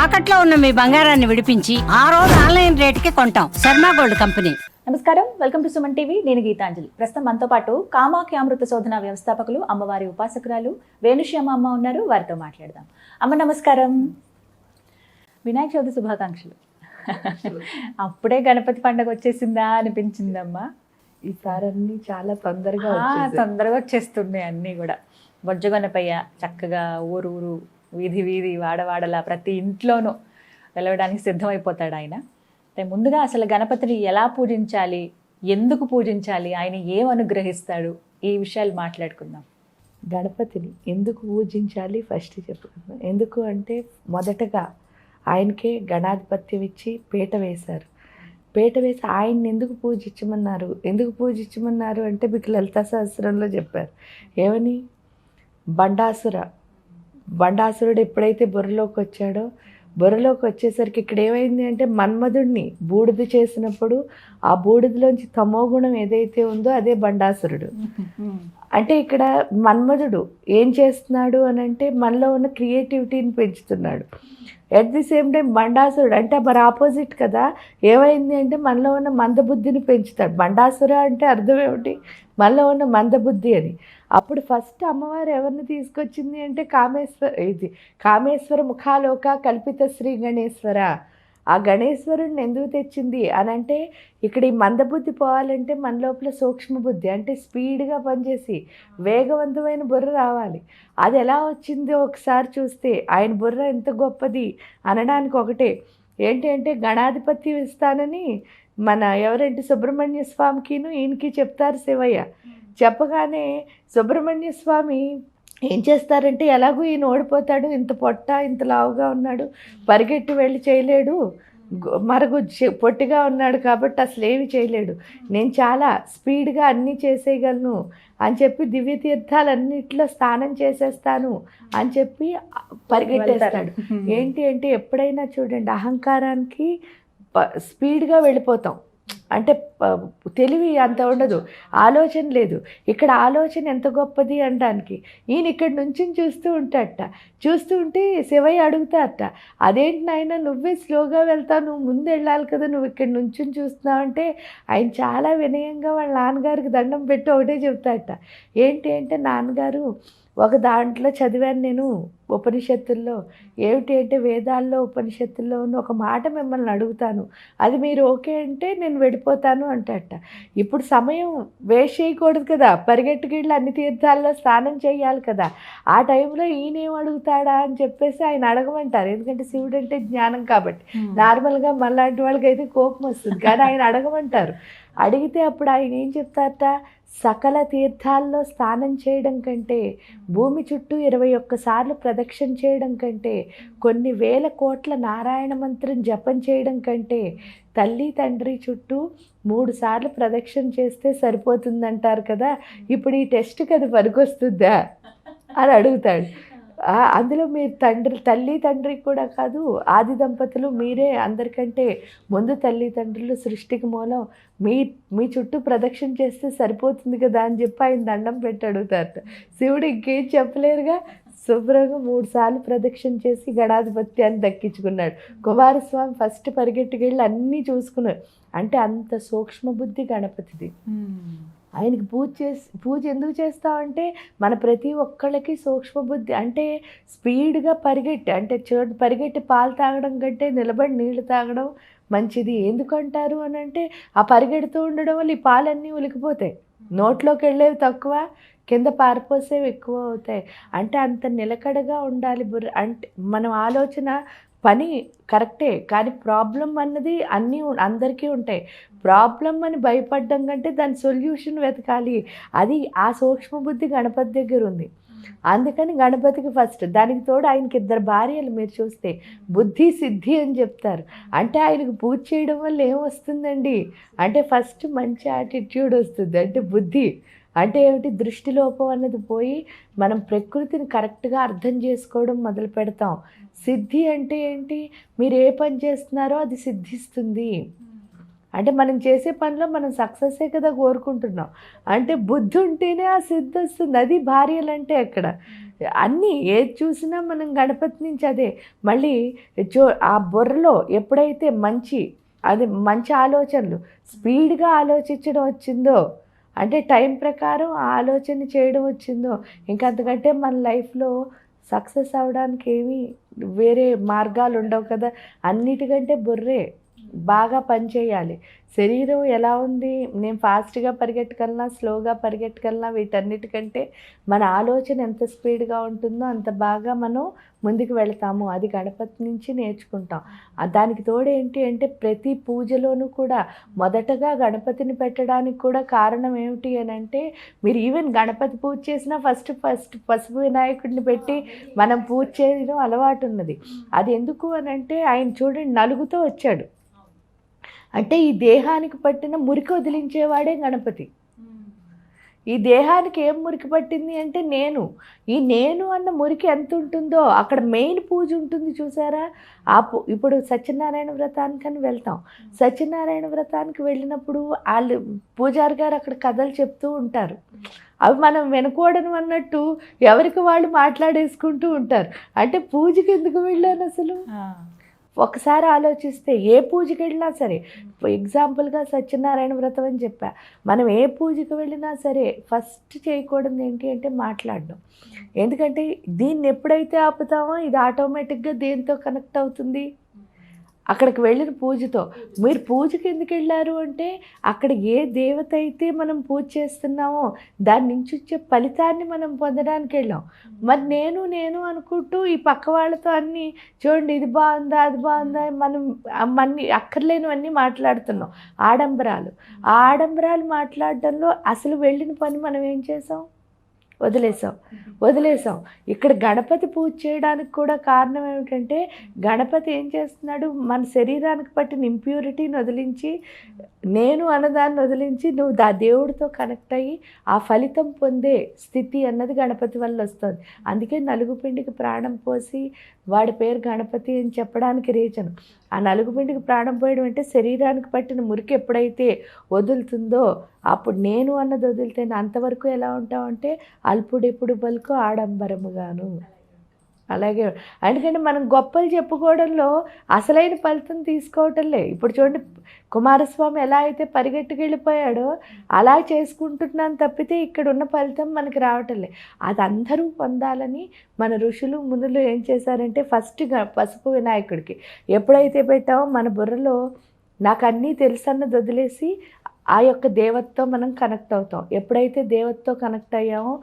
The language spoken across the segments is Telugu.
తాకట్లో ఉన్న మీ బంగారాన్ని విడిపించి ఆ రోజు ఆన్లైన్ రేటుకి కొంటాం. Sharma gold company. నమస్కారం, వెల్కమ్ టు సుమన్ టీవీ. నేను గీతాంజలి. ప్రస్తుతం మనతో పాటు కామాఖ్య అమృత శోధన వ్యవస్థాపకులు, అమ్మవారి ఉపాసకురాలు వేణుశ్యామ అమ్మ ఉన్నారు. వారితో మాట్లాడదాం. అమ్మ నమస్కారం. వినాయక చవితి శుభాకాంక్షలు. అప్పుడే గణపతి పండుగ వచ్చేసిందా అనిపించిందమ్మా. ఈసారి అన్ని చాలా తొందరగా వచ్చేస్తున్నాయి అన్నీ కూడా. బొజ్జగొనపయ్య చక్కగా ఊరు వీధి వీధి వాడవాడలా ప్రతి ఇంట్లోనూ వెలవడానికి సిద్ధమైపోతాడు ఆయన. ముందుగా అసలు గణపతిని ఎలా పూజించాలి, ఎందుకు పూజించాలి, ఆయన ఏం అనుగ్రహిస్తాడు, ఈ విషయాలు మాట్లాడుకుందాం. గణపతిని ఎందుకు పూజించాలి ఫస్ట్ చెప్పుకుందాం. ఎందుకు అంటే మొదటగా ఆయనకే గణాధిపత్యం ఇచ్చి పీట వేశారు. పీట వేసి ఆయన్ని ఎందుకు పూజించమన్నారు అంటే మీకు లలితా సహస్రంలో చెప్పారు. ఏమని? బండాసురుడు ఎప్పుడైతే బుర్రలోకి వచ్చాడో, బుర్రలోకి వచ్చేసరికి ఇక్కడ ఏమైంది అంటే మన్మధుడిని బూడిద చేసినప్పుడు ఆ బూడిదలోంచి తమోగుణం ఏదైతే ఉందో అదే బండాసురుడు. అంటే ఇక్కడ మన్మధుడు ఏం చేస్తున్నాడు అని అంటే మనలో ఉన్న క్రియేటివిటీని పెంచుతున్నాడు. ఎట్ ది సేమ్ టైం బండాసురుడు అంటే మరి ఆపోజిట్ కదా. ఏమైంది అంటే మనలో ఉన్న మందబుద్ధిని పెంచుతాడు. బండాసుర అంటే అర్థం ఏమిటి? మనలో ఉన్న మందబుద్ధి అని. అప్పుడు ఫస్ట్ అమ్మవారు ఎవరిని తీసుకొచ్చింది అంటే కామేశ్వర ముఖాలోక కల్పిత శ్రీ గణేశ్వర. ఆ గణేశ్వరుడిని ఎందుకు తెచ్చింది అని అంటే ఇక్కడ ఈ మందబుద్ధి పోవాలంటే మన లోపల సూక్ష్మ బుద్ధి అంటే స్పీడ్గా పనిచేసి వేగవంతమైన బుర్ర రావాలి. అది ఎలా వచ్చిందో ఒకసారి చూస్తే ఆయన బుర్ర ఎంత గొప్పది అనడానికి ఒకటే ఏంటి అంటే గణాధిపత్యం ఇస్తానని మన ఎవరంటే సుబ్రహ్మణ్య స్వామికిను ఈయనకి చెప్తారు శివయ్య. చెప్పగానే సుబ్రహ్మణ్య స్వామి ఏం చేస్తారంటే ఎలాగూ ఈయన ఓడిపోతాడు, ఇంత పొట్ట ఇంత లావుగా ఉన్నాడు, పరిగెట్టి వెళ్ళి చేయలేడు, మరగు పొట్టిగా ఉన్నాడు కాబట్టి అసలు ఏమి చేయలేడు, నేను చాలా స్పీడ్గా అన్నీ చేసేయగలను అని చెప్పి దివ్య తీర్థాలన్నింటిలో స్నానం చేసేస్తాను అని చెప్పి పరిగెట్టేస్తాడు. ఏంటి అంటే ఎప్పుడైనా చూడండి అహంకారానికి స్పీడ్గా వెళ్ళిపోతాం. అంటే తెలివి అంత ఉండదు, ఆలోచన లేదు. ఇక్కడ ఆలోచన ఎంత గొప్పది అనడానికి ఈయన ఇక్కడి నుంచి చూస్తూ ఉంటే శివయ్య అడుగుతారట, అదేంటి నాయన నువ్వే స్లోగా వెళ్తావు, నువ్వు ముందు వెళ్ళాలి కదా, నువ్వు ఇక్కడి నుంచి చూస్తున్నావు అంటే ఆయన చాలా వినయంగా వాళ్ళ నాన్నగారికి దండం పెట్టి ఒకటే చెప్తారట. ఏంటి అంటే నాన్నగారు ఒక దాంట్లో చదివాను నేను ఉపనిషత్తుల్లో, ఏమిటి అంటే వేదాల్లో ఉపనిషత్తుల్లో ఉన్న ఒక మాట మిమ్మల్ని అడుగుతాను, అది మీరు ఓకే అంటే నేను వెళ్ళిపోతాను అంటట. ఇప్పుడు సమయం వేస్ట్ చేయకూడదు కదా, పరిగెట్టుకెళ్ళి అన్ని తీర్థాల్లో స్నానం చేయాలి కదా. ఆ టైంలో ఈయనేం అడుగుతాడా అని చెప్పేసి ఆయన అడగమంటారు. ఎందుకంటే శివుడు అంటే జ్ఞానం కాబట్టి. నార్మల్గా మనలాంటి వాళ్ళకి అయితే కోపం వస్తుంది, కానీ ఆయన అడగమంటారు. అడిగితే అప్పుడు ఆయన ఏం చెప్తారట, సకల తీర్థాల్లో స్నానం చేయడం కంటే, భూమి చుట్టూ 21 సార్లు ప్రదక్షిణ చేయడం కంటే, కొన్ని వేల కోట్ల నారాయణ మంత్రం జపం చేయడం కంటే, తల్లి తండ్రి చుట్టూ 3 సార్లు ప్రదక్షిణ చేస్తే సరిపోతుందంటారు కదా, ఇప్పుడు ఈ టెస్ట్కి అది పనికొస్తుందా అని అడుగుతాడు. అందులో మీరు తల్లి తండ్రి కూడా కాదు, ఆది దంపతులు మీరే, అందరికంటే ముందు తల్లిదండ్రులు సృష్టికి మూలం, మీ చుట్టూ ప్రదక్షిణ చేస్తే సరిపోతుంది కదా అని చెప్పి ఆయన దండం పెట్టి అడుగుతారట. శివుడు ఇంకేం చెప్పలేరుగా, శుభ్రంగా 3 సార్లు ప్రదక్షిణ చేసి గణాధిపత్యాన్ని దక్కించుకున్నాడు. కుమారస్వామి ఫస్ట్ పరిగెట్టుకెళ్ళి అన్నీ చూసుకున్నాడు. అంటే అంత సూక్ష్మ బుద్ధి గణపతిది. ఆయనకి పూజ ఎందుకు చేస్తామంటే మన ప్రతి ఒక్కళ్ళకి సూక్ష్మ బుద్ధి అంటే స్పీడ్గా పరిగెట్టి పాలు తాగడం కంటే నిలబడి నీళ్లు తాగడం మంచిది. ఎందుకంటారు అని అంటే ఆ పరిగెడుతూ ఉండడం వల్ల ఈ పాలన్నీ ఉలికిపోతాయి, నోట్లోకి వెళ్ళేవి తక్కువ, కింద పారిపోసేవి ఎక్కువ అవుతాయి. అంటే అంత నిలకడగా ఉండాలి బుర్ర. అంటే మనం ఆలోచన పని కరెక్టే, కానీ ప్రాబ్లం అన్నది అందరికీ ఉంటాయి. ప్రాబ్లం అని భయపడడం కంటే దాని సొల్యూషన్ వెతకాలి. అది ఆ సూక్ష్మ బుద్ధి గణపతి దగ్గర ఉంది. అందుకని గణపతికి ఫస్ట్. దానికి తోడు ఆయనకి 2 భార్యలు మీరు చూస్తే బుద్ధి సిద్ధి అని చెప్తారు. అంటే ఆయనకు పూజ చేయడం వల్ల ఏమొస్తుందండి అంటే ఫస్ట్ మంచి యాటిట్యూడ్ వస్తుంది. అంటే బుద్ధి అంటే ఏమిటి, దృష్టిలోపం అన్నది పోయి మనం ప్రకృతిని కరెక్ట్గా అర్థం చేసుకోవడం మొదలు పెడతాం. సిద్ధి అంటే ఏంటి, మీరు ఏ పని చేస్తున్నారో అది సిద్ధిస్తుంది. అంటే మనం చేసే పనిలో మనం సక్సెస్సే కదా కోరుకుంటున్నాం. అంటే బుద్ధి ఉంటేనే ఆ సిద్ధి వస్తుంది. అది భార్యలంటే అక్కడ అన్నీ ఏది చూసినా మనం గణపతి నుంచి అదే. మళ్ళీ ఆ బుర్రలో ఎప్పుడైతే మంచి ఆలోచనలు స్పీడ్గా ఆలోచించడం వచ్చిందో, అంటే టైం ప్రకారం ఆ ఆలోచన చేయడం వచ్చిందో, ఇంకా అంతకంటే మన లైఫ్లో సక్సెస్ అవ్వడానికి ఏమీ వేరే మార్గాలు ఉండవు కదా. అన్నిటికంటే బుర్రే బాగా పనిచేయాలి. శరీరం ఎలా ఉంది, నేను ఫాస్ట్గా పరిగెట్టగలనా, స్లోగా పరిగెట్టగలనా, వీటన్నిటికంటే మన ఆలోచన ఎంత స్పీడ్గా ఉంటుందో అంత బాగా మనం ముందుకు వెళతాము. అది గణపతి నుంచి నేర్చుకుంటాం. దానికి తోడు ఏంటి అంటే ప్రతి పూజలోనూ కూడా మొదటగా గణపతిని పెట్టడానికి కూడా కారణం ఏమిటి అని అంటే, మీరు ఈవెన్ గణపతి పూజ చేసినా ఫస్ట్ పసుపు వినాయకుడిని పెట్టి మనం పూజ చేయడం అలవాటు ఉన్నది. అది ఎందుకు అని అంటే, ఆయన చూడండి నలుగుతో వచ్చాడు. అంటే ఈ దేహానికి పట్టిన మురికి వదిలించేవాడే గణపతి. ఈ దేహానికి ఏం మురికి పట్టింది అంటే నేను అన్న మురికి ఎంత ఉంటుందో అక్కడ మెయిన్ పూజ ఉంటుంది చూసారా. ఇప్పుడు సత్యనారాయణ వ్రతానికని వెళ్తాం. సత్యనారాయణ వ్రతానికి వెళ్ళినప్పుడు వాళ్ళు పూజారి గారు అక్కడ కథలు చెప్తూ ఉంటారు. అవి మనం వినకూడను అన్నట్టు ఎవరికి వాళ్ళు మాట్లాడేసుకుంటూ ఉంటారు. అంటే పూజకి ఎందుకు వెళ్ళాను అసలు? ఒకసారి ఆలోచిస్తే ఏ పూజకి వెళ్ళినా సరే, ఎగ్జాంపుల్గా సత్యనారాయణ వ్రతం అని చెప్పా, మనం ఏ పూజకి వెళ్ళినా సరే ఫస్ట్ చేయకూడదు ఏంటి అంటే మాట్లాడడం. ఎందుకంటే దీన్ని ఎప్పుడైతే ఆపుతామో ఇది ఆటోమేటిక్గా దేంతో కనెక్ట్ అవుతుంది, అక్కడికి వెళ్ళిన పూజతో. మీరు పూజకి ఎందుకు వెళ్ళారు అంటే అక్కడ ఏ దేవత అయితే మనం పూజ చేస్తున్నామో దాని నుంచి వచ్చే ఫలితాన్ని మనం పొందడానికి వెళ్ళాం. మరి నేను అనుకుంటూ ఈ పక్క వాళ్ళతో అన్నీ చూడండి ఇది బాగుందా అది బాగుందా మనం అన్నీ అక్కర్లేనివన్నీ మాట్లాడుతున్నాం. ఆడంబరాలు మాట్లాడడంలో అసలు వెళ్ళిన పని మనం ఏం చేసాం? వదిలేసాం. ఇక్కడ గణపతి పూజ చేయడానికి కూడా కారణం ఏమిటంటే, గణపతి ఏం చేస్తున్నాడు, మన శరీరానికి పట్టిన ఇంప్యూరిటీని వదిలించి, నేను అన్నదాన్ని వదిలించి నువ్వు దేవుడితో కనెక్ట్ అయ్యి ఆ ఫలితం పొందే స్థితి అన్నది గణపతి వల్ల వస్తుంది. అందుకే నలుగుపిండికి ప్రాణం పోసి వాడి పేరు గణపతి అని చెప్పడానికి రీజన్. ఆ నలుగుపిండికి ప్రాణం పోయడం అంటే శరీరానికి పట్టిన మురికి ఎప్పుడైతే వదులుతుందో అప్పుడు నేను అన్నది వదిలితే అంతవరకు ఎలా ఉంటామంటే అల్పుడెప్పుడు పలుకు ఆడంబరముగాను. అలాగే అందుకని మనం గొప్పలు చెప్పుకోవడంలో అసలైన ఫలితం తీసుకోవటంలే. ఇప్పుడు చూడండి కుమారస్వామి ఎలా అయితే పరిగెట్టుకెళ్ళిపోయాడో అలా చేసుకుంటున్నాను తప్పితే ఇక్కడ ఉన్న ఫలితం మనకి రావటంలే. అది అందరూ పొందాలని మన ఋషులు మునులు ఏం చేశారంటే ఫస్ట్ పసుపు వినాయకుడికి ఎప్పుడైతే పెట్టామో మన బుర్రలో నాకు అన్నీ తెలుసు అన్నది వదిలేసి ఆ యొక్క దేవతతో మనం కనెక్ట్ అవుతాం. ఎప్పుడైతే దేవతతో కనెక్ట్ అయ్యామో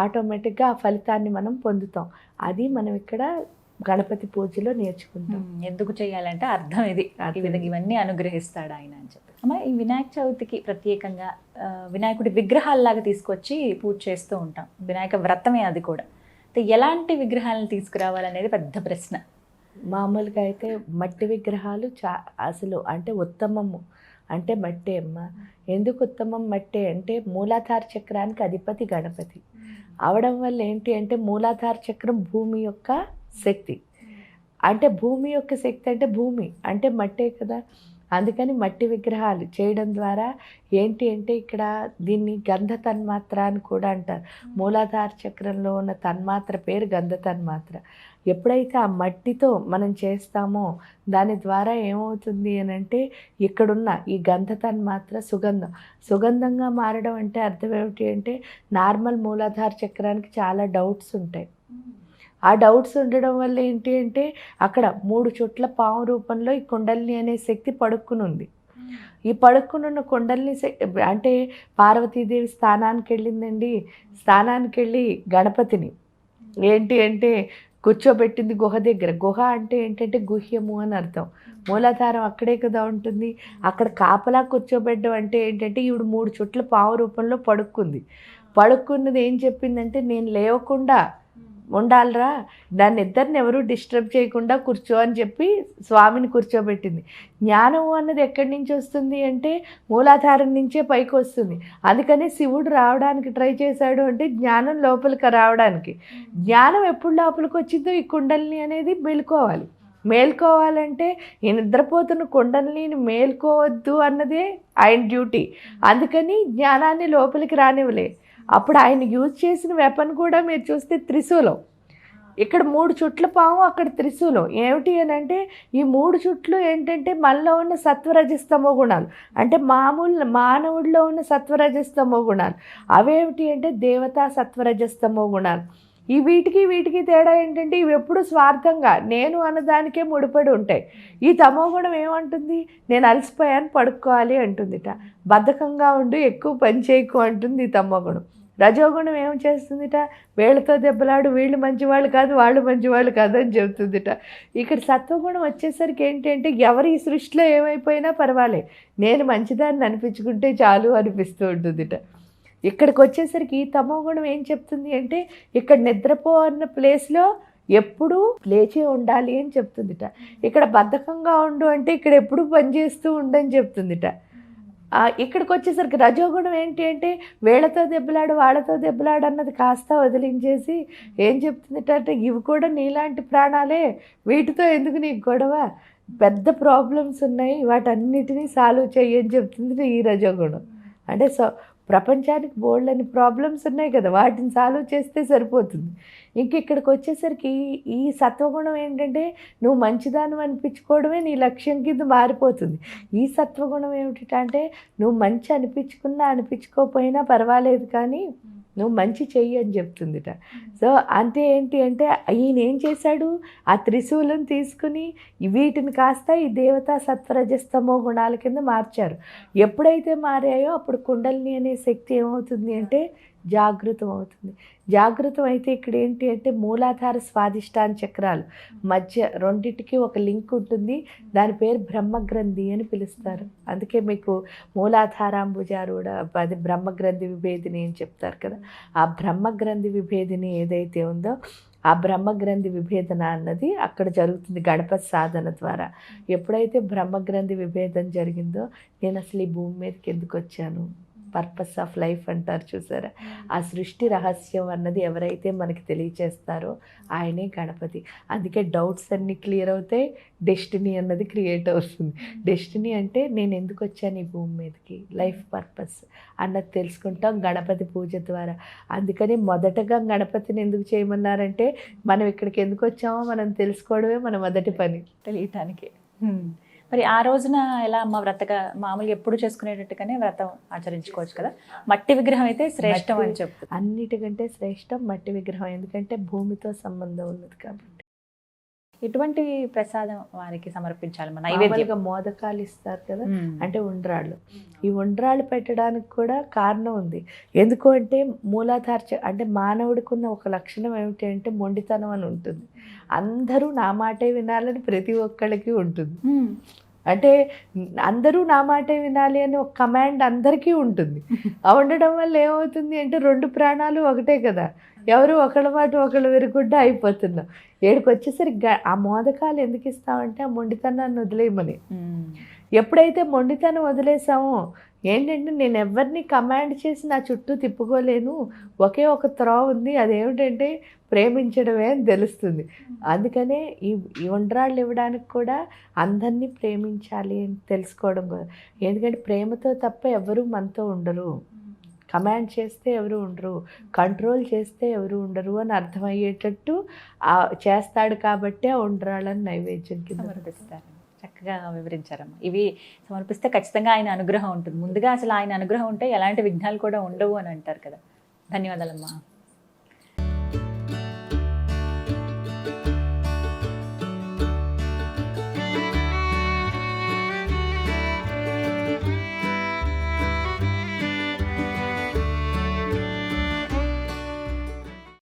ఆటోమేటిక్గా ఆ ఫలితాన్ని మనం పొందుతాం. అది మనం ఇక్కడ గణపతి పూజలో నేర్చుకుంటాం. ఎందుకు చేయాలంటే అర్థం ఇది, ఈ విధంగా ఇవన్నీ అనుగ్రహిస్తాడు ఆయన అని చెప్పి. అమ్మ, ఈ వినాయక చవితికి ప్రత్యేకంగా వినాయకుడి విగ్రహాల్లాగా తీసుకొచ్చి పూజ చేస్తూ ఉంటాం. వినాయక వ్రతమే అది కూడా. ఎలాంటి విగ్రహాలను తీసుకురావాలనేది పెద్ద ప్రశ్న. మామూలుగా అయితే మట్టి విగ్రహాలు అసలు అంటే ఉత్తమము అంటే మట్టే అమ్మ. ఎందుకు ఉత్తమం మట్టే అంటే మూలాధార చక్రానికి అధిపతి గణపతి అవడం వల్ల ఏంటి అంటే మూలాధార చక్రం భూమి యొక్క శక్తి. అంటే భూమి యొక్క శక్తి అంటే భూమి అంటే మట్టే కదా. అందుకని మట్టి విగ్రహాలు చేయడం ద్వారా ఏంటి అంటే ఇక్కడ దీన్ని గంధ తన్మాత్ర అని కూడా అంటారు. మూలాధార చక్రంలో ఉన్న తన్మాత్ర పేరు గంధ తన్మాత్ర. ఎప్పుడైతే ఆ మట్టితో మనం చేస్తామో దాని ద్వారా ఏమవుతుంది అని అంటే ఇక్కడున్న ఈ గంధ తన్మాత్ర సుగంధంగా మారడం అంటే అర్థం ఏమిటి అంటే నార్మల్ మూలాధార చక్రానికి చాలా డౌట్స్ ఉంటాయి. ఆ డౌట్స్ ఉండడం వల్ల ఏంటి అంటే అక్కడ 3 చోట్ల పాము రూపంలో ఈ కుండలిని అనే శక్తి పడుక్కుని ఉంది. ఈ పడుక్కునున్న కుండలిని అంటే పార్వతీదేవి స్థానానికి వెళ్ళిందండి. స్థానానికి వెళ్ళి గణపతిని ఏంటి అంటే కూర్చోబెట్టింది గుహ దగ్గర. గుహ అంటే ఏంటంటే గుహ్యము అని అర్థం. మూలాధారం అక్కడే కదా ఉంటుంది. అక్కడ కాపలా కూర్చోబెట్టడం అంటే ఏంటంటే ఈవిడ 3 చోట్ల పాము రూపంలో పడుక్కున్నది ఏం చెప్పిందంటే నేను లేవకుండా ఉండాలరా, దాన్ని ఇద్దరిని ఎవరు డిస్టర్బ్ చేయకుండా కూర్చో అని చెప్పి స్వామిని కూర్చోబెట్టింది. జ్ఞానం అన్నది ఎక్కడి నుంచి వస్తుంది అంటే మూలాధారం నుంచే పైకి వస్తుంది. అందుకని శివుడు రావడానికి ట్రై చేశాడు అంటే జ్ఞానం లోపలికి రావడానికి. జ్ఞానం ఎప్పుడు లోపలికి వచ్చిందో ఈ కుండలిని అనేది మెలుకోవాలి. మేల్కోవాలంటే ఈ నిద్రపోతున్న కుండలిని మేల్కోవద్దు అన్నదే ఆయన డ్యూటీ. అందుకని జ్ఞానాన్ని లోపలికి రానివ్వలే. అప్పుడు ఆయన యూజ్ చేసిన వెపన్ కూడా మీరు చూస్తే త్రిశూలం. ఇక్కడ 3 చుట్ల పాము, అక్కడ త్రిశూలం. ఏమిటి అని అంటే ఈ 3 చుట్లు ఏంటంటే మనలో ఉన్న సత్వరజస్తమో గుణాలు, అంటే మానవుడిలో ఉన్న సత్వరజస్తమో గుణాలు. అవేమిటి అంటే దేవతా సత్వరజస్తమో గుణాలు. ఈ వీటికి తేడా ఏంటంటే ఇవి ఎప్పుడు స్వార్థంగా నేను అన్నదానికే ముడిపడి ఉంటాయి. ఈ తమో గుణం ఏమంటుంది, నేను అలసిపోయాను పడుకోవాలి అంటుందిట. బద్ధకంగా ఉండు, ఎక్కువ పని చేయకు అంటుంది ఈ తమో గుణం. రజోగుణం ఏం చేస్తుందిట, వీళ్ళతో దెబ్బలాడు, వీళ్ళు మంచివాళ్ళు కాదు, వాళ్ళు మంచివాళ్ళు కాదు అని చెబుతుందిట. ఇక్కడ సత్వగుణం వచ్చేసరికి ఏంటంటే ఎవరు ఈ సృష్టిలో ఏమైపోయినా పర్వాలే, నేను మంచిదాన్ని అనిపించుకుంటే చాలు అనిపిస్తూ ఉంటుందిట. ఇక్కడికి వచ్చేసరికి ఈ తమో గుణం ఏం చెప్తుంది అంటే ఇక్కడ నిద్రపో అన్న ప్లేస్లో ఎప్పుడూ లేచే ఉండాలి అని చెప్తుందిట. ఇక్కడ బద్ధకంగా ఉండు అంటే ఇక్కడ ఎప్పుడూ పనిచేస్తూ ఉండని చెప్తుందిట. ఇక్కడికి వచ్చేసరికి రజోగుణం ఏంటి అంటే వీళ్ళతో దెబ్బలాడు వాళ్ళతో దెబ్బలాడు అన్నది కాస్త వదిలించేసి ఏం చెప్తుందిట అంటే ఇవి కూడా నీలాంటి ప్రాణాలే, వీటితో ఎందుకు నీకు గొడవ, పెద్ద ప్రాబ్లమ్స్ ఉన్నాయి, వాటన్నిటినీ సాల్వ్ చెయ్యని చెప్తుంది ఈ రజోగుణం. అంటే ప్రపంచానికి బోల్డని ప్రాబ్లమ్స్ ఉన్నాయి కదా, వాటిని సాల్వ్ చేస్తే సరిపోతుంది. ఇంక ఇక్కడికి వచ్చేసరికి ఈ సత్వగుణం ఏంటంటే నువ్వు మంచిదాన్ని అనిపించుకోవడమే నీ లక్ష్యం కింద మారిపోతుంది. ఈ సత్వగుణం ఏమిటంటే నువ్వు మంచి అనిపించుకున్నా అనిపించుకోకపోయినా పర్వాలేదు కానీ నువ్వు మంచి చెయ్యి అని చెప్తుందిట. సో అంటే ఏంటి అంటే ఈయన ఏం చేశాడు, ఆ త్రిశూలం తీసుకుని వీటిని కాస్త ఈ దేవతా సత్వరజస్తమో గుణాల కింద మార్చారు. ఎప్పుడైతే మారాయో అప్పుడు కుండలిని అనే శక్తి ఏమవుతుంది అంటే జాగృతం అవుతుంది. జాగృతం అయితే ఇక్కడ ఏంటి అంటే మూలాధార స్వాదిష్టాన చక్రాలు మధ్య రెండింటికి ఒక లింక్ ఉంటుంది. దాని పేరు బ్రహ్మగ్రంథి అని పిలుస్తారు. అందుకే మీకు మూలాధారాంబుజారూఢ అది బ్రహ్మగ్రంథి విభేదిని అని చెప్తారు కదా. ఆ బ్రహ్మగ్రంథి విభేదిని ఏదైతే ఉందో ఆ బ్రహ్మగ్రంథి విభేదన అన్నది అక్కడ జరుగుతుంది గణపతి సాధన ద్వారా. ఎప్పుడైతే బ్రహ్మగ్రంథి విభేదన జరిగిందో నేను అసలు ఈ భూమి మీదకి ఎందుకు వచ్చాను, పర్పస్ ఆఫ్ లైఫ్ అంటారు చూసారా, ఆ సృష్టి రహస్యం అన్నది ఎవరైతే మనకి తెలియచేస్తారో ఆయనే గణపతి. అందుకే డౌట్స్ అన్నీ క్లియర్ అవుతాయి, డెస్టినీ అన్నది క్రియేట్ అవుతుంది. డెస్టినీ అంటే నేను ఎందుకు వచ్చాను ఈ భూమి మీదకి, లైఫ్ పర్పస్ అన్నది తెలుసుకుంటాం గణపతి పూజ ద్వారా. అందుకని మొదటగా గణపతిని ఎందుకు చేయమన్నారంటే మనం ఇక్కడికి ఎందుకు వచ్చామో మనం తెలుసుకోవడమే మన మొదటి పని, తెలియటానికి. మరి ఆ రోజున ఎలా అమ్మ వ్రతగా మామూలుగా ఎప్పుడు చేసుకునేటట్టుగానే వ్రతం ఆచరించుకోవచ్చు కదా. మట్టి విగ్రహం అయితే శ్రేష్టం అని చెప్పు. అన్నిటికంటే శ్రేష్టం మట్టి విగ్రహం, ఎందుకంటే భూమితో సంబంధం ఉన్నది కాబట్టి. ఎటువంటి ప్రసాదం వారికి సమర్పించాలి? మన నైవేద్యంగా మోదకాలు ఇస్తారు కదా, అంటే ఉండ్రాళ్ళు. ఈ ఉండ్రాళ్ళు పెట్టడానికి కూడా కారణం ఉంది. ఎందుకు అంటే మూలాధార అంటే మానవుడికి ఉన్న ఒక లక్షణం ఏమిటి అంటే మొండితనం అని ఉంటుంది. అందరూ నా మాటే వినాలని ప్రతి ఒక్కళ్ళకి ఉంటుంది. అంటే అందరూ నా మాటే వినాలి అని ఒక కమాండ్ అందరికీ ఉంటుంది. ఉండడం వల్ల ఏమవుతుంది అంటే 2 ప్రాణాలు ఒకటే కదా, ఎవరు ఒకళ్ళ మాట ఒకళ్ళు విరగొడ్డ అయిపోతున్నాం. ఏడుకు వచ్చేసరికి ఆ మోదకాలు ఎందుకు ఇస్తామంటే ఆ మొండితనాన్ని వదిలేయమని. ఎప్పుడైతే మొండితనం వదిలేసామో ఏంటంటే నేను ఎవరిని కమాండ్ చేసి నా చుట్టూ తిప్పుకోలేను, ఒకే ఒక త్రోవ ఉంది, అదేమిటంటే ప్రేమించడమే అని తెలుస్తుంది. అందుకనే ఈ ఉండ్రాళ్ళు ఇవ్వడానికి కూడా అందరినీ ప్రేమించాలి అని తెలుసుకోవడం. ఎందుకంటే ప్రేమతో తప్ప ఎవరు మనతో ఉండరు, కమాండ్ చేస్తే ఎవరు ఉండరు, కంట్రోల్ చేస్తే ఎవరు ఉండరు అని అర్థమయ్యేటట్టు చేస్తాడు. కాబట్టి ఆ ఉండ్రాళ్ళని నైవేద్యం కింద సమర్పిస్తారు. చక్కగా వివరించారమ్మా. ఇవి సమర్పిస్తే ఖచ్చితంగా ఆయన అనుగ్రహం ఉంటుంది. ముందుగా అసలు ఆయన అనుగ్రహం ఉంటే ఎలాంటి విఘ్నాలు కూడా ఉండవు అని అంటారు కదా. ధన్యవాదాలమ్మా.